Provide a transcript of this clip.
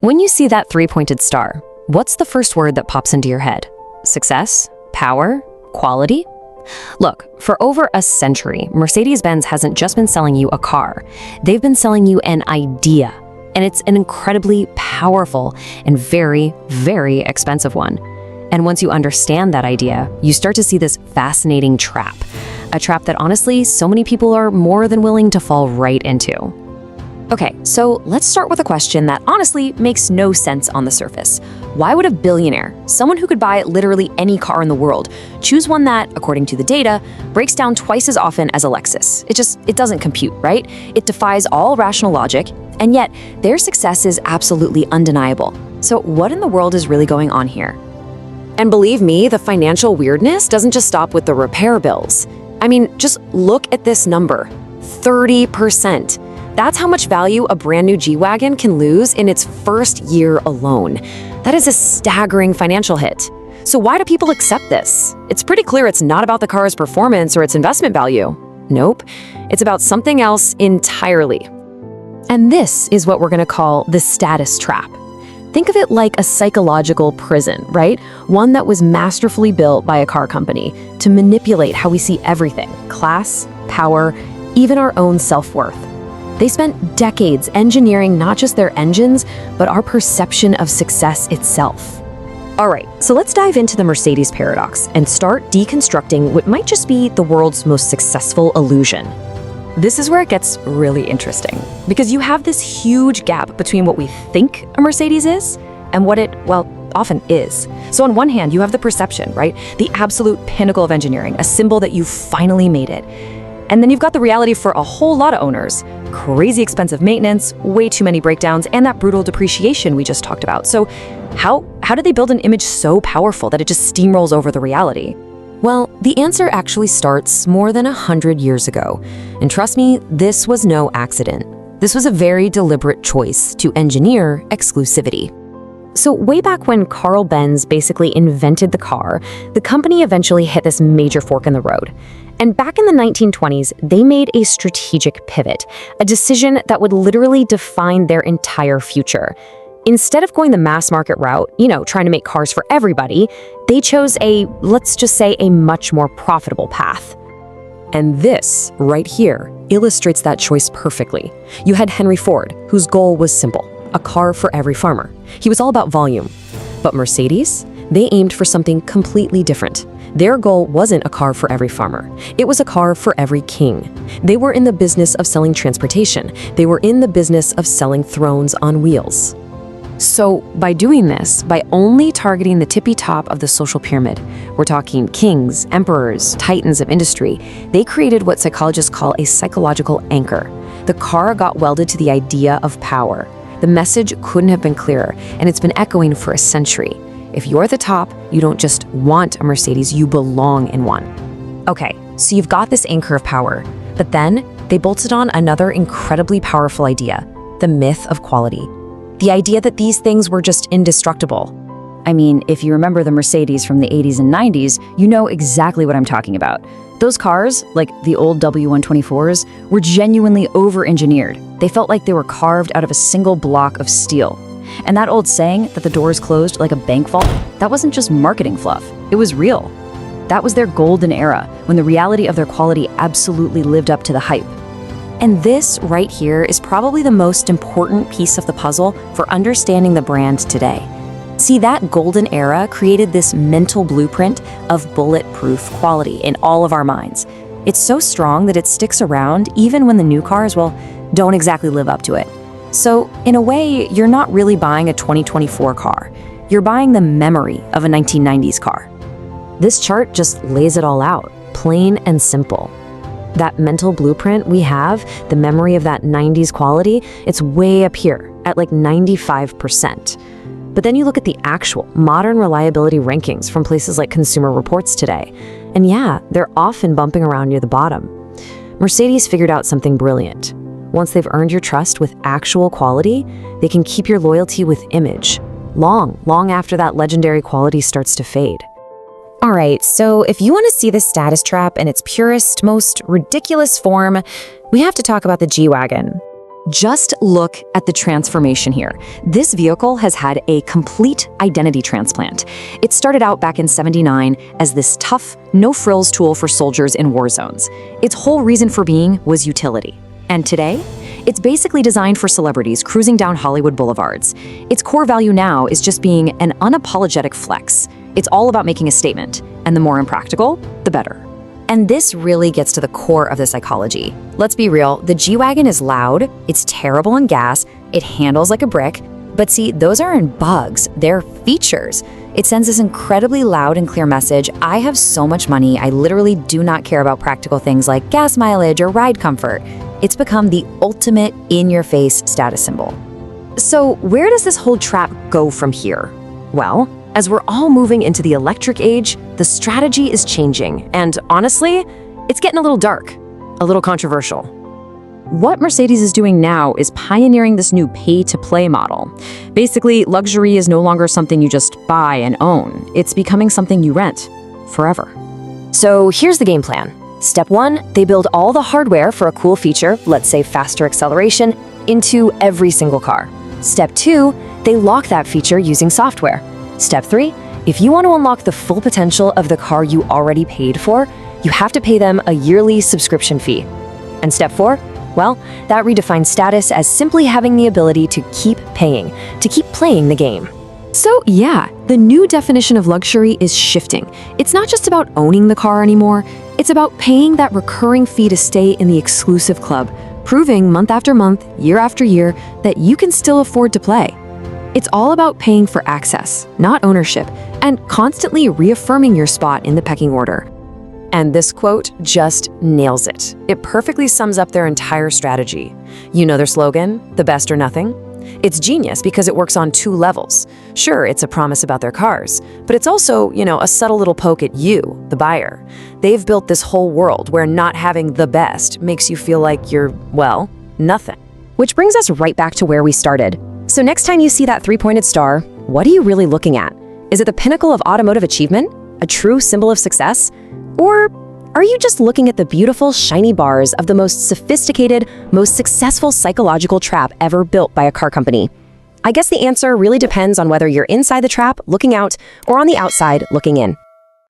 When you see that three-pointed star, what's the first word that pops into your head? Success? Power? Quality? Look, for over a century, Mercedes-Benz hasn't just been selling you a car. They've been selling you an idea. And it's an incredibly powerful and very, very expensive one. And once you understand that idea, you start to see this fascinating trap. A trap that honestly, so many people are more than willing to fall right into. Okay, so let's start with a question that honestly makes no sense on the surface. Why would a billionaire, someone who could buy literally any car in the world, choose one that, according to the data, breaks down twice as often as a Lexus? It doesn't compute, right? It defies all rational logic, and yet their success is absolutely undeniable. So what in the world is really going on here? And believe me, the financial weirdness doesn't just stop with the repair bills. I mean, just look at this number, 30%. That's how much value a brand new G-Wagon can lose in its first year alone. That is a staggering financial hit. So why do people accept this? It's pretty clear it's not about the car's performance or its investment value. Nope, it's about something else entirely. And this is what we're going to call the status trap. Think of it like a psychological prison, right? One that was masterfully built by a car company to manipulate how we see everything: class, power, even our own self-worth. They spent decades engineering not just their engines, but our perception of success itself. All right, so let's dive into the Mercedes paradox and start deconstructing what might just be the world's most successful illusion. This is where it gets really interesting, because you have this huge gap between what we think a Mercedes is and what it, well, often is. So on one hand, you have the perception, right? The absolute pinnacle of engineering, a symbol that you finally made it. And then you've got the reality for a whole lot of owners: crazy expensive maintenance, way too many breakdowns, and that brutal depreciation we just talked about. So how do they build an image so powerful that it just steamrolls over the reality? Well, the answer actually starts more than 100 years ago. And trust me, this was no accident. This was a very deliberate choice to engineer exclusivity. So way back when Carl Benz basically invented the car, the company eventually hit this major fork in the road. And back in the 1920s, they made a strategic pivot, a decision that would literally define their entire future. Instead of going the mass market route, trying to make cars for everybody, they chose let's just say, a much more profitable path. And this, right here, illustrates that choice perfectly. You had Henry Ford, whose goal was simple: a car for every farmer. He was all about volume. But Mercedes, they aimed for something completely different. Their goal wasn't a car for every farmer. It was a car for every king. They were in the business of selling transportation. They were in the business of selling thrones on wheels. So by doing this, by only targeting the tippy top of the social pyramid, we're talking kings, emperors, titans of industry, they created what psychologists call a psychological anchor. The car got welded to the idea of power. The message couldn't have been clearer, and it's been echoing for a century. If you're at the top, you don't just want a Mercedes, you belong in one. Okay, so you've got this anchor of power, but then they bolted on another incredibly powerful idea: the myth of quality. The idea that these things were just indestructible. I mean, if you remember the Mercedes from the 80s and 90s, you know exactly what I'm talking about. Those cars, like the old W124s, were genuinely over-engineered. They felt like they were carved out of a single block of steel. And that old saying that the doors closed like a bank vault, that wasn't just marketing fluff. It was real. That was their golden era, when the reality of their quality absolutely lived up to the hype. And this right here is probably the most important piece of the puzzle for understanding the brand today. See, that golden era created this mental blueprint of bulletproof quality in all of our minds. It's so strong that it sticks around even when the new cars, well, don't exactly live up to it. So, in a way, you're not really buying a 2024 car. You're buying the memory of a 1990s car. This chart just lays it all out, plain and simple. That mental blueprint we have, the memory of that 90s quality, it's way up here at like 95%. But then you look at the actual modern reliability rankings from places like Consumer Reports today, and yeah, they're often bumping around near the bottom. Mercedes figured out something brilliant. Once they've earned your trust with actual quality, they can keep your loyalty with image, long after that legendary quality starts to fade. All right, so if you want to see the status trap in its purest, most ridiculous form, we have to talk about the G-Wagon. Just look at the transformation here. This vehicle has had a complete identity transplant. It started out back in '79 as this tough, no-frills tool for soldiers in war zones. Its whole reason for being was utility. And today, it's basically designed for celebrities cruising down Hollywood boulevards. Its core value now is just being an unapologetic flex. It's all about making a statement, and the more impractical, the better. And this really gets to the core of the psychology. Let's be real, the G-Wagon is loud, it's terrible on gas, it handles like a brick, but see, those aren't bugs, they're features. It sends this incredibly loud and clear message: I have so much money, I literally do not care about practical things like gas mileage or ride comfort. It's become the ultimate in-your-face status symbol. So where does this whole trap go from here? Well, as we're all moving into the electric age, the strategy is changing, and honestly, it's getting a little dark, a little controversial. What Mercedes is doing now is pioneering this new pay-to-play model. Basically, luxury is no longer something you just buy and own. It's becoming something you rent forever. So here's the game plan. Step 1, they build all the hardware for a cool feature, let's say faster acceleration, into every single car. Step 2, they lock that feature using software. Step 3, if you want to unlock the full potential of the car you already paid for, you have to pay them a yearly subscription fee. And step 4, well, that redefines status as simply having the ability to keep paying, to keep playing the game. So yeah, the new definition of luxury is shifting. It's not just about owning the car anymore, it's about paying that recurring fee to stay in the exclusive club, proving month after month, year after year, that you can still afford to play. It's all about paying for access, not ownership, and constantly reaffirming your spot in the pecking order. And this quote just nails it. It perfectly sums up their entire strategy. You know their slogan, the best or nothing? It's genius because it works on 2 levels. Sure, it's a promise about their cars, but it's also, a subtle little poke at you, the buyer. They've built this whole world where not having the best makes you feel like you're, well, nothing. Which brings us right back to where we started. So next time you see that 3-pointed star, what are you really looking at? Is it the pinnacle of automotive achievement? A true symbol of success? Or are you just looking at the beautiful, shiny bars of the most sophisticated, most successful psychological trap ever built by a car company? I guess the answer really depends on whether you're inside the trap, looking out, or on the outside, looking in.